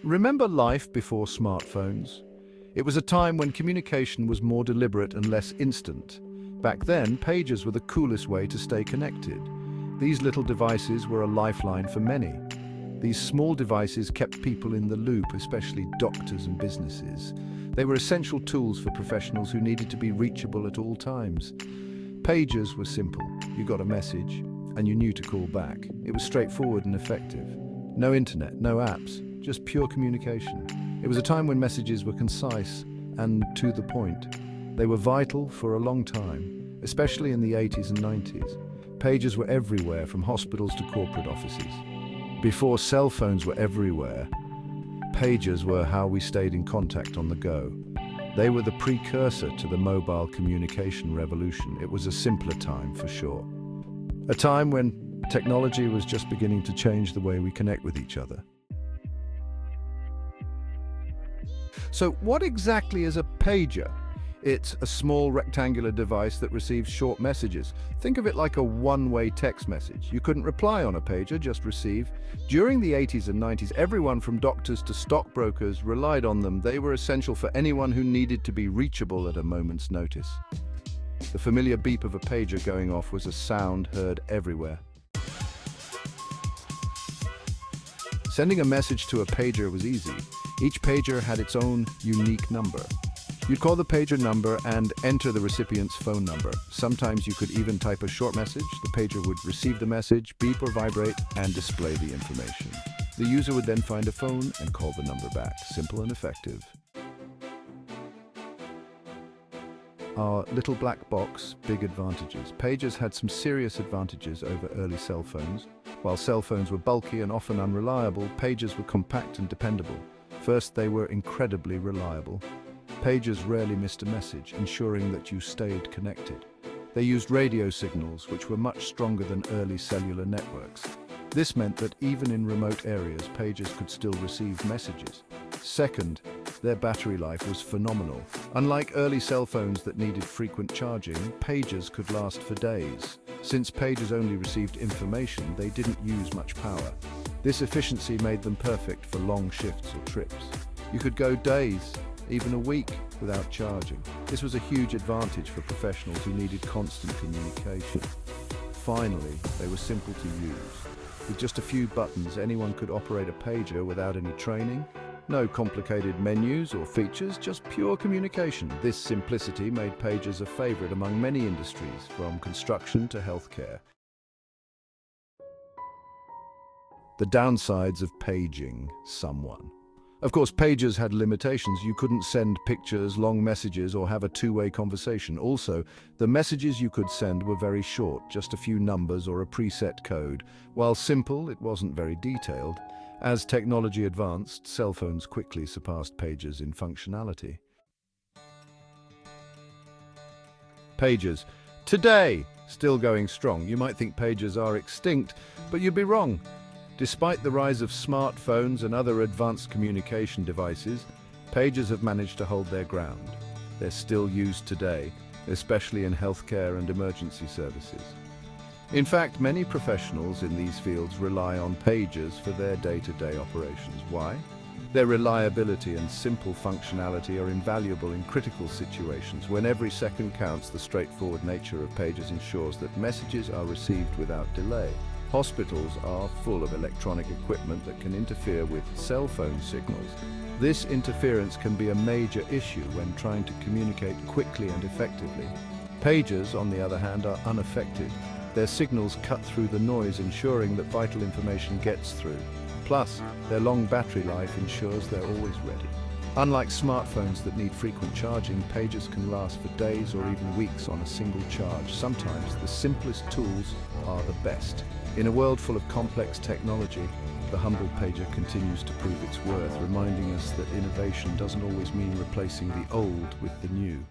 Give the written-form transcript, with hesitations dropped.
Remember life before smartphones? It was a time when communication was more deliberate and less instant. Back then, pagers were the coolest way to stay connected. These little devices were a lifeline for many. These small devices kept people in the loop, especially doctors and businesses. They were essential tools for professionals who needed to be reachable at all times. Pagers were simple. You got a message, and you knew to call back. It was straightforward and effective. No internet, no apps, just pure communication. It was a time when messages were concise and to the point. They were vital for a long time, especially in the 80s and 90s. Pagers were everywhere, from hospitals to corporate offices. Before cell phones were everywhere, pagers were how we stayed in contact on the go. They were the precursor to the mobile communication revolution. It was a simpler time for sure. A time when technology was just beginning to change the way we connect with each other. So what exactly is a pager? It's a small rectangular device that receives short messages. Think of it like a one-way text message. You couldn't reply on a pager, just receive. During the 80s and 90s, everyone from doctors to stockbrokers relied on them. They were essential for anyone who needed to be reachable at a moment's notice. The familiar beep of a pager going off was a sound heard everywhere. Sending a message to a pager was easy. Each pager had its own unique number. You'd call the pager number and enter the recipient's phone number. Sometimes you could even type a short message. The pager would receive the message, beep or vibrate, and display the information. The user would then find a phone and call the number back. Simple and effective. Our little black box, big advantages. Pagers had some serious advantages over early cell phones. While cell phones were bulky and often unreliable, pagers were compact and dependable. First, they were incredibly reliable. Pagers rarely missed a message, ensuring that you stayed connected. They used radio signals, which were much stronger than early cellular networks. This meant that even in remote areas, pagers could still receive messages. Second, their battery life was phenomenal. Unlike early cell phones that needed frequent charging, pagers could last for days. Since pagers only received information, they didn't use much power. This efficiency made them perfect for long shifts or trips. You could go days, even a week, without charging. This was a huge advantage for professionals who needed constant communication. Finally, they were simple to use. With just a few buttons, anyone could operate a pager without any training. No complicated menus or features, just pure communication. This simplicity made pagers a favorite among many industries, from construction to healthcare. The downsides of paging someone. Of course, pagers had limitations. You couldn't send pictures, long messages, or have a two-way conversation. Also, the messages you could send were very short, just a few numbers or a preset code. While simple, it wasn't very detailed. As technology advanced, cell phones quickly surpassed pagers in functionality. Pagers. Today, still going strong. You might think pagers are extinct, but you'd be wrong. Despite the rise of smartphones and other advanced communication devices, pagers have managed to hold their ground. They're still used today, especially in healthcare and emergency services. In fact, many professionals in these fields rely on pagers for their day-to-day operations. Why? Their reliability and simple functionality are invaluable in critical situations. When every second counts, the straightforward nature of pagers ensures that messages are received without delay. Hospitals are full of electronic equipment that can interfere with cell phone signals. This interference can be a major issue when trying to communicate quickly and effectively. Pagers, on the other hand, are unaffected. Their signals cut through the noise, ensuring that vital information gets through. Plus, their long battery life ensures they're always ready. Unlike smartphones that need frequent charging, pagers can last for days or even weeks on a single charge. Sometimes the simplest tools are the best. In a world full of complex technology, the humble pager continues to prove its worth, reminding us that innovation doesn't always mean replacing the old with the new.